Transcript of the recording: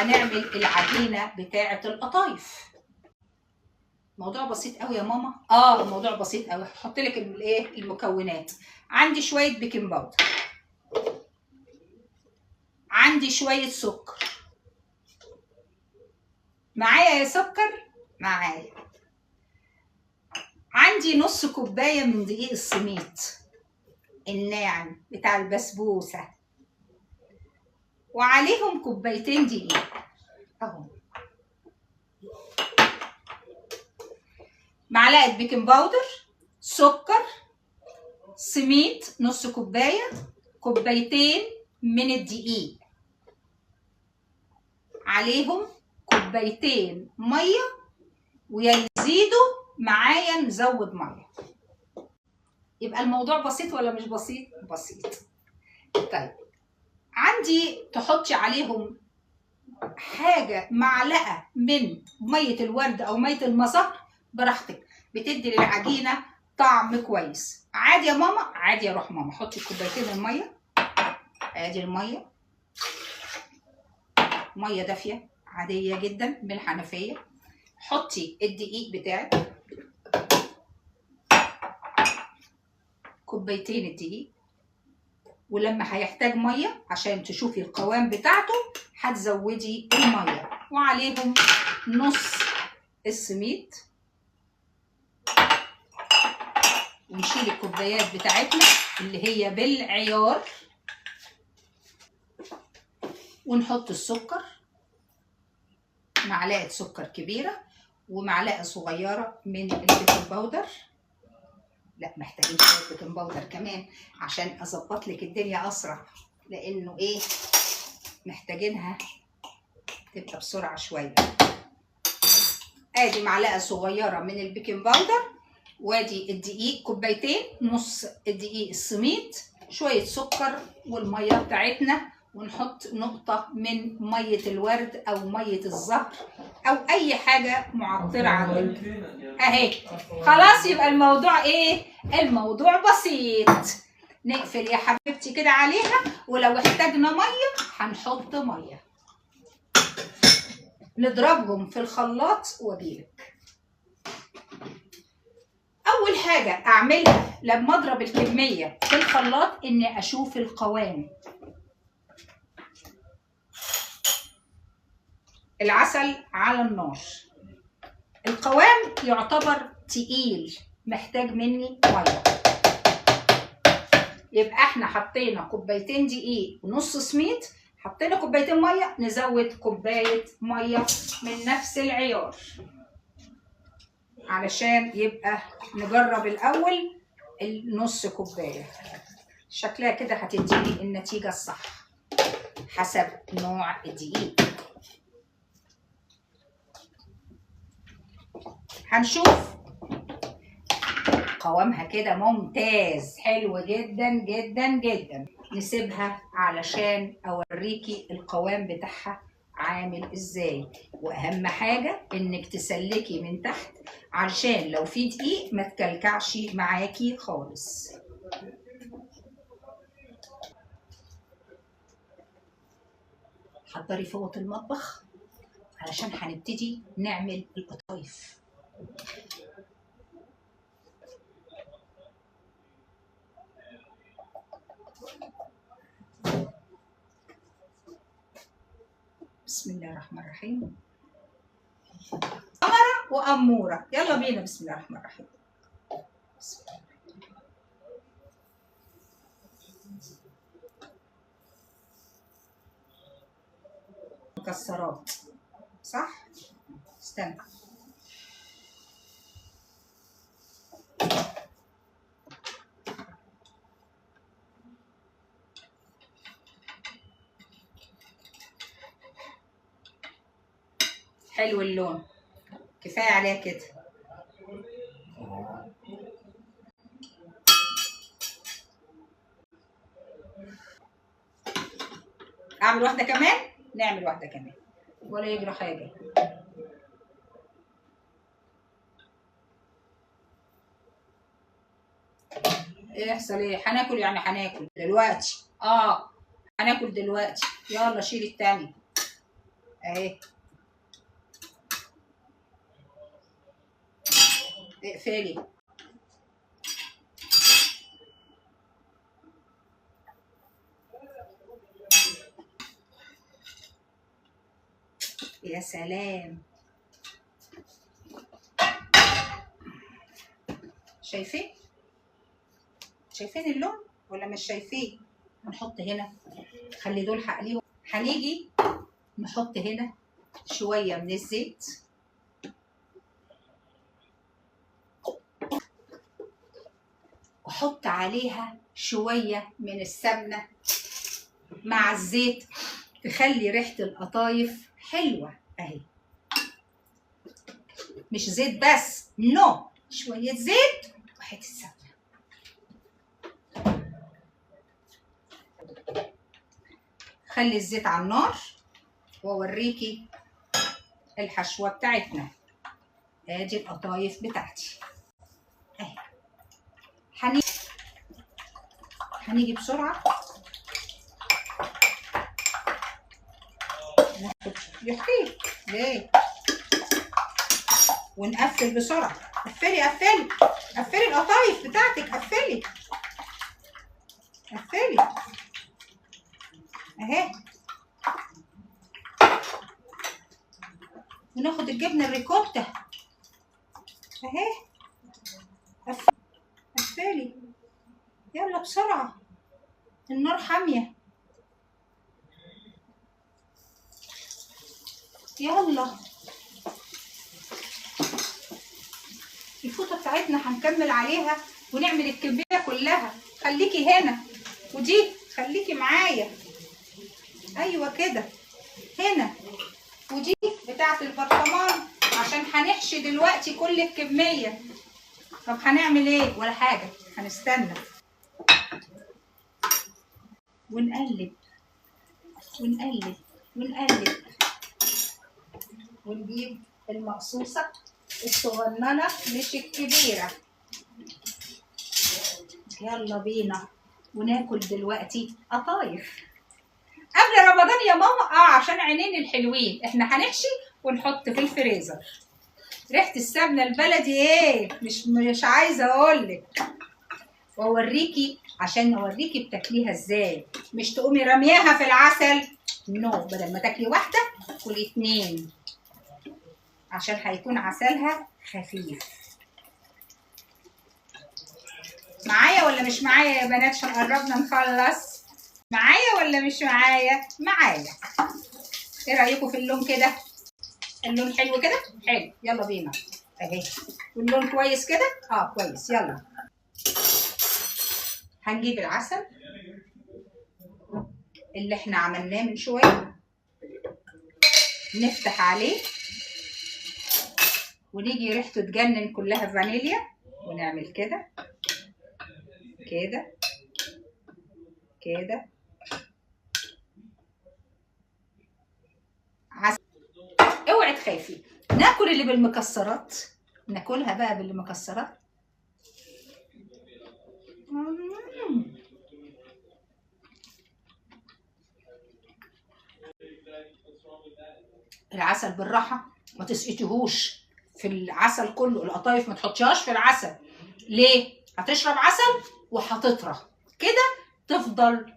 هنعمل العجينه بتاعه القطايف. موضوع بسيط قوي يا ماما. الموضوع بسيط قوي. هحط لك المكونات. عندي شويه بيكنج باودر، عندي شويه سكر، معايا يا سكر؟ معايا. عندي نص كوبايه من دقيق السميد الناعم بتاع البسبوسه، وعليهم كوبايتين دقيق اهو. معلقه بيكنج باودر، سكر، سميد نص كوبايه، كوبايتين من الدقيق، عليهم كوبايتين ميه، ويزيدوا معايا نزود ميه. يبقى الموضوع بسيط ولا مش بسيط؟ بسيط. طيب عندي تحطي عليهم حاجه معلقه من ميه الورد او ميه المصفى براحتك، بتدي للعجينه طعم كويس. عادي يا ماما؟ عادي يا روح ماما. حطي كوبايتين الميه. ادي الميه، ميه دافيه عاديه جدا من الحنفيه. حطي الدقيق بتاعك، كوبايتين الدقيق، ولما هيحتاج ميه عشان تشوفي القوام بتاعته هتزودي الميه، وعليهم نص السميد. ونشيل الكوبايات بتاعتنا اللي هي بالعيار، ونحط السكر، معلقه سكر كبيره ومعلقه صغيره من البيكنج باودر. لا محتاجين شويه بيكنج باودر كمان عشان اظبط لك الدنيا اسرع، لانه محتاجينها تبقى بسرعه شويه. ادي معلقه صغيره من البيكنج باودر، وادي الدقيق كوبايتين، نص الدقيق السميد، شويه سكر، والميه بتاعتنا، ونحط نقطه من ميه الورد او ميه الزهر او اي حاجه معطره عندك اهي. خلاص يبقى الموضوع الموضوع بسيط. نقفل يا حبيبتي كده عليها، ولو احتاجنا ميه هنحط ميه. نضربهم في الخلاط واجيلك. اول حاجه اعملها لما اضرب الكميه في الخلاط اني اشوف القوام. العسل على النار، القوام يعتبر تقيل، محتاج مني ميه. يبقى احنا حطينا كوبايتين دقيق ونص سميد، حطينا كوبايتين ميه، نزود كوبايه ميه من نفس العيار علشان يبقى نجرب الاول النص كوبايه. شكلها كده هتديني النتيجه الصح حسب نوع الدقيق. هنشوف قوامها كده ممتاز، حلو جدا جدا جدا. نسيبها علشان اوريكي القوام بتاعها عامل ازاي. واهم حاجه انك تسلكي من تحت علشان لو في دقيق ما تكلكعش معاكي خالص. حضري فوط المطبخ علشان هنبتدي نعمل القطايف. بسم الله الرحمن الرحيم. أمرة وأمورة، يلا بينا. بسم الله الرحمن الرحيم. بسم الله. مكسرات صح؟ استنى. حلو اللون، كفايه عليها كده. اعمل واحده كمان؟ نعمل واحده كمان ولا يجرى حاجه. ايه يحصل ايه؟ هناكل يعني هناكل دلوقتي. هناكل دلوقتي. يلا شيل التاني. اهي. اقفلي. يا سلام، شايفين؟ شايفين اللون ولا مش شايفين؟ هنحط هنا، خلي دول هقليهم. هنيجي نحط هنا شوية من الزيت وحط عليها شوية من السمنة مع الزيت تخلي ريحة القطايف حلوة اهي. مش زيت بس، نو، شوية زيت وحته السمنة. خلي الزيت على النار واوريكي الحشوة بتاعتنا. ادي القطايف بتاعتي اهي. هنيجي بسرعة يحكي ليه ونقفل بسرعة. قفلي قفلي قفلي القطايف بتاعتك، قفلي قفلي اهي. وناخد الجبنة الريكوتا اهي. قفلي يلا بسرعة، النار حامية. يلا الفوطة بتاعتنا هنكمل عليها ونعمل الكمية كلها. خليكي هنا، ودي خليكي معايا. ايوه كده، هنا. ودي بتاعت البرطمان عشان هنحشي دلوقتي كل الكمية. طب هنعمل ايه؟ ولا حاجة، هنستنى ونقلب ونقلب ونقلب ونجيب المقصوصة الصغننة مش الكبيرة. يلا بينا وناكل دلوقتي قطايف قبل رمضان يا ماما. عشان عينين الحلوين احنا هنحشي ونحط في الفريزر. ريحة السمنة البلدي ايه، مش عايزة اقولك. واوريكي عشان اوريكي بتاكليها ازاي، مش تقومي رمياها في العسل، نو. بدل ما تاكلي واحدة كلي 2 عشان هيكون عسلها خفيف. معايا ولا مش معايا يا بنات؟ عشان قربنا نخلص. معايا ولا مش معايا؟ معايا. ايه رايكم في اللون كده؟ اللون حلو كده؟ حلو. يلا بينا اهي. واللون كويس كده؟ كويس. يلا هنجيب العسل اللي احنا عملناه من شويه، نفتح عليه ونيجي ريحته تجنن كلها فانيليا، ونعمل كده كده كده. عسل. اوعي تخافي. ناكل اللي بالمكسرات، ناكلها بقى بالمكسرات. العسل بالراحه، ما تسقطيهوش في العسل كله. القطايف ما تحطيهاش في العسل. ليه؟ هتشرب عسل وهتطرى كده، تفضل